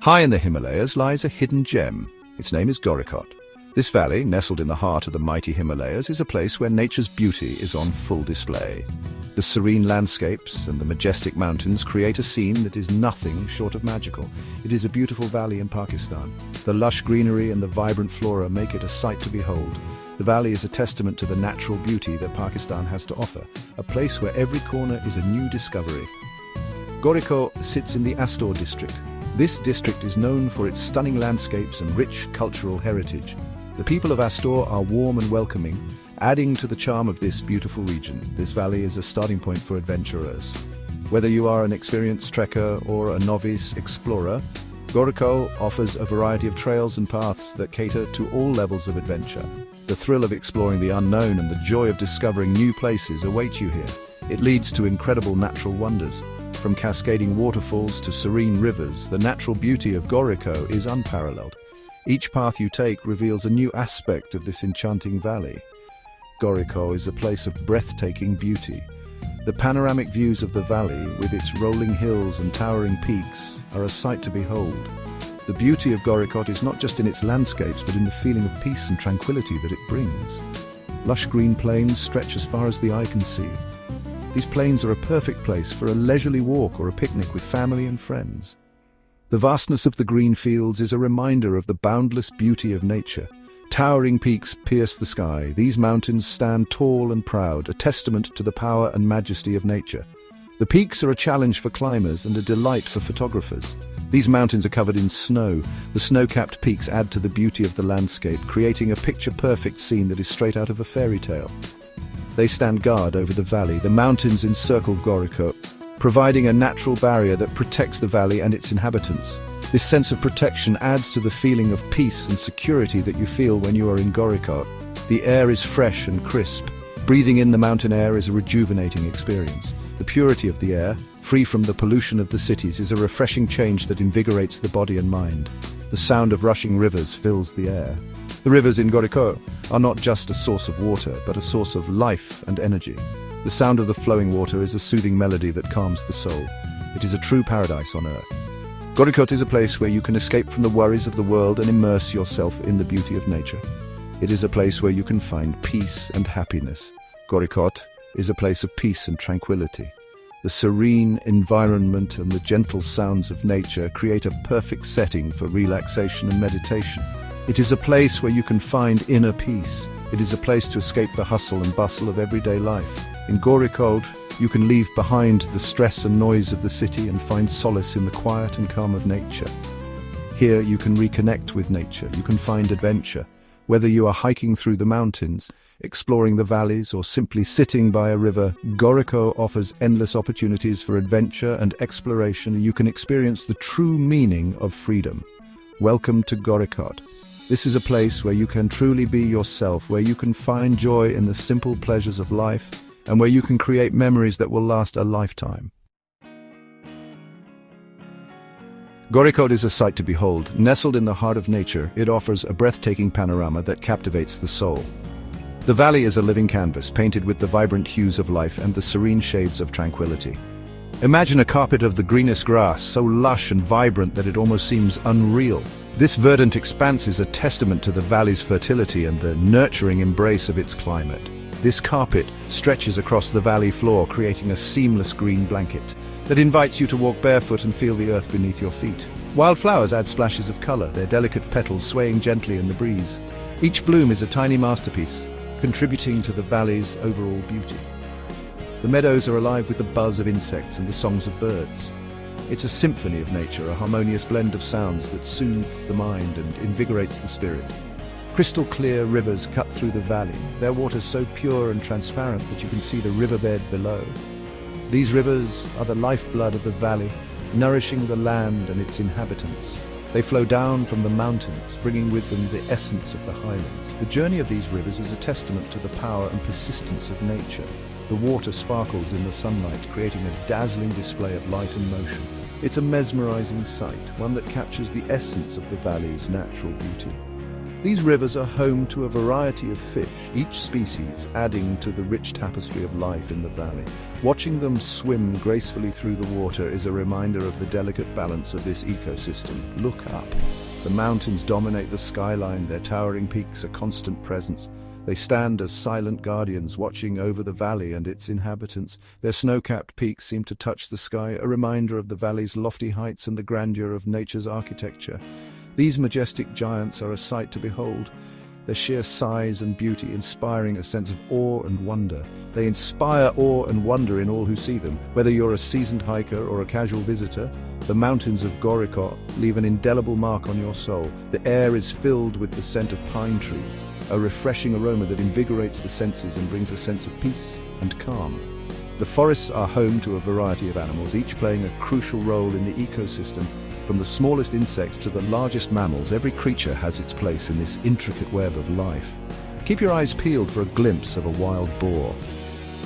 High in the Himalayas lies a hidden gem. Its name is Gorikot. This valley, nestled in the heart of the mighty Himalayas, is a place where nature's beauty is on full display. The serene landscapes and the majestic mountains create a scene that is nothing short of magical. It is a beautiful valley in Pakistan. The lush greenery and the vibrant flora make it a sight to behold. The valley is a testament to the natural beauty that Pakistan has to offer, a place where every corner is a new discovery. Gorikot sits in the Astor district. This district is known for its stunning landscapes and rich cultural heritage. The people of Astor are warm and welcoming, adding to the charm of this beautiful region. This valley is a starting point for adventurers. Whether you are an experienced trekker or a novice explorer, Gorikot offers a variety of trails and paths that cater to all levels of adventure. The thrill of exploring the unknown and the joy of discovering new places await you here. It leads to incredible natural wonders. From cascading waterfalls to serene rivers, the natural beauty of Gorikot is unparalleled. Each path you take reveals a new aspect of this enchanting valley. Gorikot is a place of breathtaking beauty. The panoramic views of the valley, with its rolling hills and towering peaks, are a sight to behold. The beauty of Gorikot is not just in its landscapes, but in the feeling of peace and tranquility that it brings. Lush green plains stretch as far as the eye can see. These plains are a perfect place for a leisurely walk or a picnic with family and friends. The vastness of the green fields is a reminder of the boundless beauty of nature. Towering peaks pierce the sky. These mountains stand tall and proud, a testament to the power and majesty of nature. The peaks are a challenge for climbers and a delight for photographers. These mountains are covered in snow. The snow-capped peaks add to the beauty of the landscape, creating a picture-perfect scene that is straight out of a fairy tale. They stand guard over the valley. The mountains encircle Gorikot, providing a natural barrier that protects the valley and its inhabitants. This sense of protection adds to the feeling of peace and security that you feel when you are in Gorikot. The air is fresh and crisp. Breathing in the mountain air is a rejuvenating experience. The purity of the air, free from the pollution of the cities, is a refreshing change that invigorates the body and mind. The sound of rushing rivers fills the air. The rivers in Gorikot are not just a source of water, but a source of life and energy. The sound of the flowing water is a soothing melody that calms the soul. It is a true paradise on earth. Gorikot is a place where you can escape from the worries of the world and immerse yourself in the beauty of nature. It is a place where you can find peace and happiness. Gorikot is a place of peace and tranquility. The serene environment and the gentle sounds of nature create a perfect setting for relaxation and meditation. It is a place where you can find inner peace. It is a place to escape the hustle and bustle of everyday life. In Gorikot, you can leave behind the stress and noise of the city and find solace in the quiet and calm of nature. Here you can reconnect with nature. You can find adventure. Whether you are hiking through the mountains, exploring the valleys, or simply sitting by a river, Gorikot offers endless opportunities for adventure and exploration. You can experience the true meaning of freedom. Welcome to Gorikot. This is a place where you can truly be yourself, where you can find joy in the simple pleasures of life, and where you can create memories that will last a lifetime. Gorikot is a sight to behold. Nestled in the heart of nature, it offers a breathtaking panorama that captivates the soul. The valley is a living canvas, painted with the vibrant hues of life and the serene shades of tranquility. Imagine a carpet of the greenest grass, so lush and vibrant that it almost seems unreal. This verdant expanse is a testament to the valley's fertility and the nurturing embrace of its climate. This carpet stretches across the valley floor, creating a seamless green blanket that invites you to walk barefoot and feel the earth beneath your feet. Wildflowers add splashes of color, their delicate petals swaying gently in the breeze. Each bloom is a tiny masterpiece, contributing to the valley's overall beauty. The meadows are alive with the buzz of insects and the songs of birds. It's a symphony of nature, a harmonious blend of sounds that soothes the mind and invigorates the spirit. Crystal clear rivers cut through the valley, their water so pure and transparent that you can see the riverbed below. These rivers are the lifeblood of the valley, nourishing the land and its inhabitants. They flow down from the mountains, bringing with them the essence of the highlands. The journey of these rivers is a testament to the power and persistence of nature. The water sparkles in the sunlight, creating a dazzling display of light and motion. It's a mesmerizing sight, one that captures the essence of the valley's natural beauty. These rivers are home to a variety of fish, each species adding to the rich tapestry of life in the valley. Watching them swim gracefully through the water is a reminder of the delicate balance of this ecosystem. Look up. The mountains dominate the skyline, their towering peaks a constant presence. They stand as silent guardians watching over the valley and its inhabitants. Their snow-capped peaks seem to touch the sky, a reminder of the valley's lofty heights and the grandeur of nature's architecture. These majestic giants are a sight to behold, their sheer size and beauty inspiring a sense of awe and wonder. They inspire awe and wonder in all who see them. Whether you're a seasoned hiker or a casual visitor, the mountains of Gorikot leave an indelible mark on your soul. The air is filled with the scent of pine trees, a refreshing aroma that invigorates the senses and brings a sense of peace and calm. The forests are home to a variety of animals, each playing a crucial role in the ecosystem. From the smallest insects to the largest mammals, every creature has its place in this intricate web of life. Keep your eyes peeled for a glimpse of a wild boar.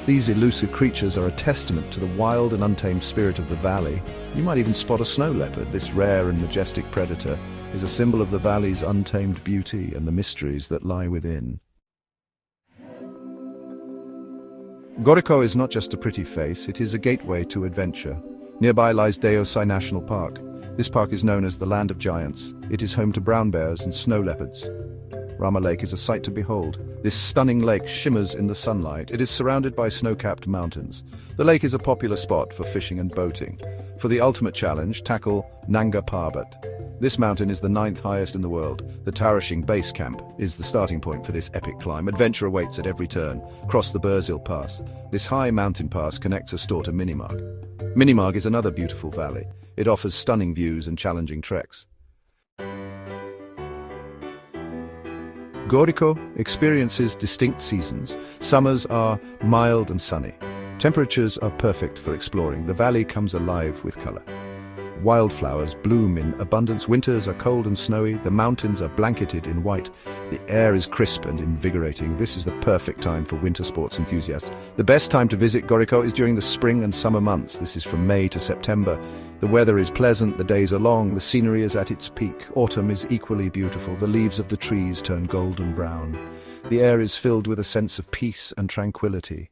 These elusive creatures are a testament to the wild and untamed spirit of the valley. You might even spot a snow leopard. This rare and majestic predator is a symbol of the valley's untamed beauty and the mysteries that lie within. Gorikot is not just a pretty face, it is a gateway to adventure. Nearby lies Deosai National Park. This park is known as the Land of Giants. It is home to brown bears and snow leopards. Rama Lake is a sight to behold. This stunning lake shimmers in the sunlight. It is surrounded by snow-capped mountains. The lake is a popular spot for fishing and boating. For the ultimate challenge, tackle Nanga Parbat. This mountain is the 9th highest in the world. The Tarashing Base Camp is the starting point for this epic climb. Adventure awaits at every turn. Cross the Burzil Pass. This high mountain pass connects Astor to Minimag. Minimag is another beautiful valley. It offers stunning views and challenging treks. Gorikot experiences distinct seasons. Summers are mild and sunny. Temperatures are perfect for exploring. The valley comes alive with color. Wildflowers bloom in abundance. Winters are cold and snowy. The mountains are blanketed in white. The air is crisp and invigorating. This is the perfect time for winter sports enthusiasts. The best time to visit Gorikot is during the spring and summer months. This is from May to September. The weather is pleasant, the days are long, the scenery is at its peak. Autumn is equally beautiful. The leaves of the trees turn golden brown. The air is filled with a sense of peace and tranquility.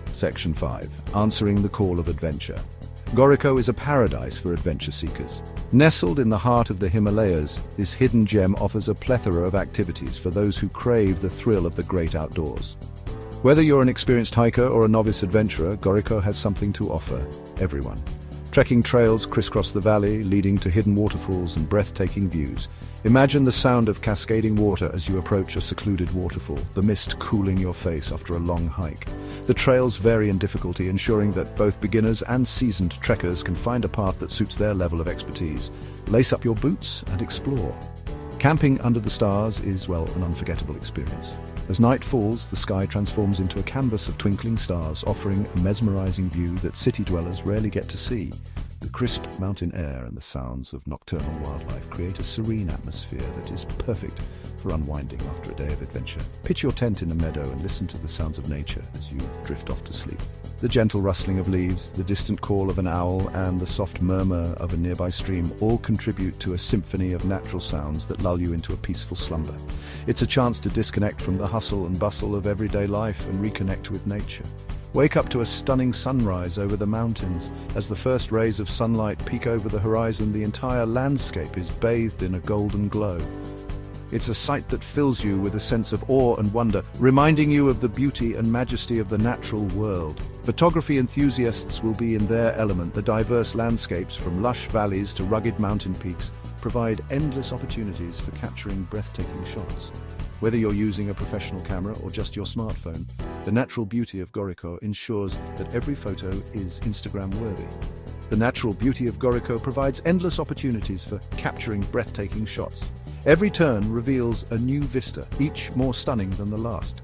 Section 5. Answering the Call of Adventure. Gorikot is a paradise for adventure seekers. Nestled in the heart of the Himalayas, this hidden gem offers a plethora of activities for those who crave the thrill of the great outdoors. Whether you're an experienced hiker or a novice adventurer, Gorikot has something to offer everyone. Trekking trails crisscross the valley, leading to hidden waterfalls and breathtaking views. Imagine the sound of cascading water as you approach a secluded waterfall, the mist cooling your face after a long hike. The trails vary in difficulty, ensuring that both beginners and seasoned trekkers can find a path that suits their level of expertise. Lace up your boots and explore. Camping under the stars is, well, an unforgettable experience. As night falls, the sky transforms into a canvas of twinkling stars, offering a mesmerizing view that city dwellers rarely get to see. The crisp mountain air and the sounds of nocturnal wildlife create a serene atmosphere that is perfect for unwinding after a day of adventure. Pitch your tent in a meadow and listen to the sounds of nature as you drift off to sleep. The gentle rustling of leaves, the distant call of an owl, and the soft murmur of a nearby stream all contribute to a symphony of natural sounds that lull you into a peaceful slumber. It's a chance to disconnect from the hustle and bustle of everyday life and reconnect with nature. Wake up to a stunning sunrise over the mountains. As the first rays of sunlight peek over the horizon, the entire landscape is bathed in a golden glow. It's a sight that fills you with a sense of awe and wonder, reminding you of the beauty and majesty of the natural world. Photography enthusiasts will be in their element. The diverse landscapes, from lush valleys to rugged mountain peaks, provide endless opportunities for capturing breathtaking shots. Whether you're using a professional camera or just your smartphone, the natural beauty of Gorikot ensures that every photo is Instagram-worthy. The natural beauty of Gorikot provides endless opportunities for capturing breathtaking shots. Every turn reveals a new vista, each more stunning than the last.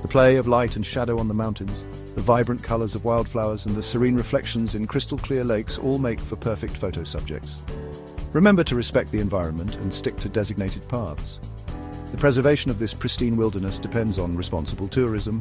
The play of light and shadow on the mountains, the vibrant colors of wildflowers, and the serene reflections in crystal-clear lakes all make for perfect photo subjects. Remember to respect the environment and stick to designated paths. The preservation of this pristine wilderness depends on responsible tourism.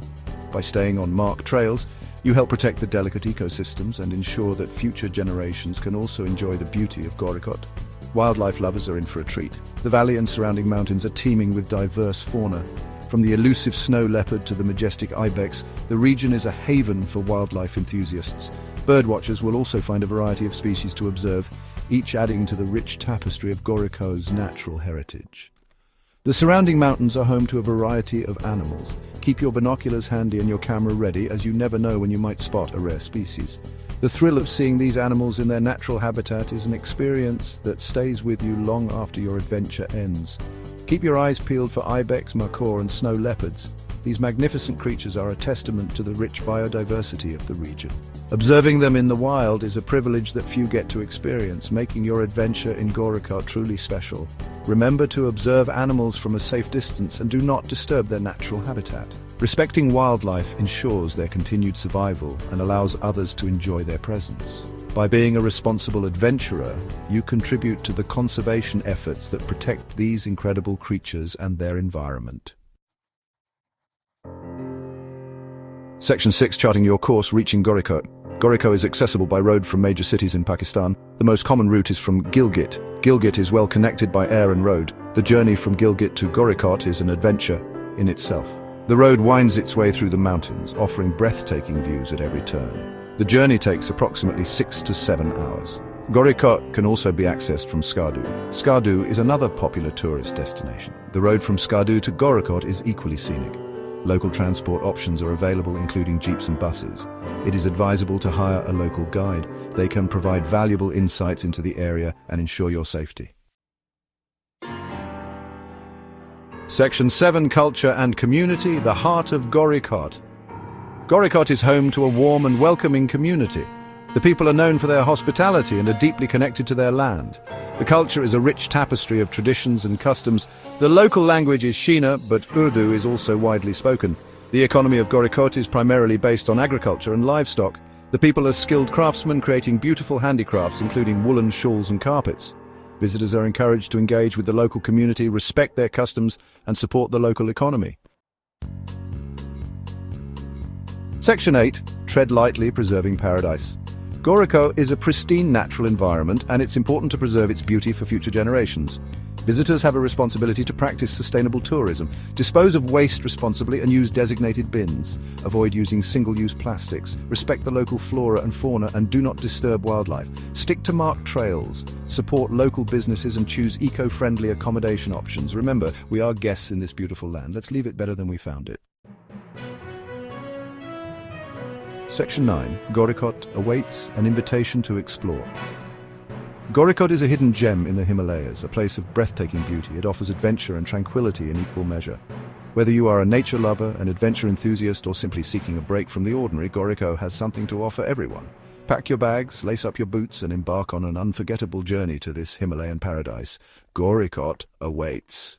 By staying on marked trails, you help protect the delicate ecosystems and ensure that future generations can also enjoy the beauty of Gorikot. Wildlife lovers are in for a treat. The valley and surrounding mountains are teeming with diverse fauna. From the elusive snow leopard to the majestic ibex, the region is a haven for wildlife enthusiasts. Birdwatchers will also find a variety of species to observe, each adding to the rich tapestry of Gorikot's natural heritage. The surrounding mountains are home to a variety of animals. Keep your binoculars handy and your camera ready, as you never know when you might spot a rare species. The thrill of seeing these animals in their natural habitat is an experience that stays with you long after your adventure ends. Keep your eyes peeled for ibex, macaw and snow leopards. These magnificent creatures are a testament to the rich biodiversity of the region. Observing them in the wild is a privilege that few get to experience, making your adventure in Gorikot truly special. Remember to observe animals from a safe distance and do not disturb their natural habitat. Respecting wildlife ensures their continued survival and allows others to enjoy their presence. By being a responsible adventurer, you contribute to the conservation efforts that protect these incredible creatures and their environment. Section 6. Charting your course, reaching Gorikot. Gorikot is accessible by road from major cities in Pakistan. The most common route is from Gilgit. Gilgit is well connected by air and road. The journey from Gilgit to Gorikot is an adventure in itself. The road winds its way through the mountains, offering breathtaking views at every turn. The journey takes approximately 6 to 7 hours. Gorikot can also be accessed from Skardu. Skardu is another popular tourist destination. The road from Skardu to Gorikot is equally scenic. Local transport options are available, including jeeps and buses. It is advisable to hire a local guide. They can provide valuable insights into the area and ensure your safety. Section 7. Culture and community, the heart of Gorikot. Gorikot is home to a warm and welcoming community. The people are known for their hospitality and are deeply connected to their land. The culture is a rich tapestry of traditions and customs. The local language is Shina, but Urdu is also widely spoken. The economy of Gorikot is primarily based on agriculture and livestock. The people are skilled craftsmen creating beautiful handicrafts, including woolen shawls and carpets. Visitors are encouraged to engage with the local community, respect their customs, and support the local economy. Section 8. Tread lightly, preserving paradise. Gorikot is a pristine natural environment, and it's important to preserve its beauty for future generations. Visitors have a responsibility to practice sustainable tourism, dispose of waste responsibly and use designated bins. Avoid using single-use plastics, respect the local flora and fauna, and do not disturb wildlife. Stick to marked trails, support local businesses and choose eco-friendly accommodation options. Remember, we are guests in this beautiful land. Let's leave it better than we found it. Section 9. Gorikot awaits an invitation to explore. Gorikot is a hidden gem in the Himalayas, a place of breathtaking beauty. It offers adventure and tranquility in equal measure. Whether you are a nature lover, an adventure enthusiast, or simply seeking a break from the ordinary, Gorikot has something to offer everyone. Pack your bags, lace up your boots, and embark on an unforgettable journey to this Himalayan paradise. Gorikot awaits.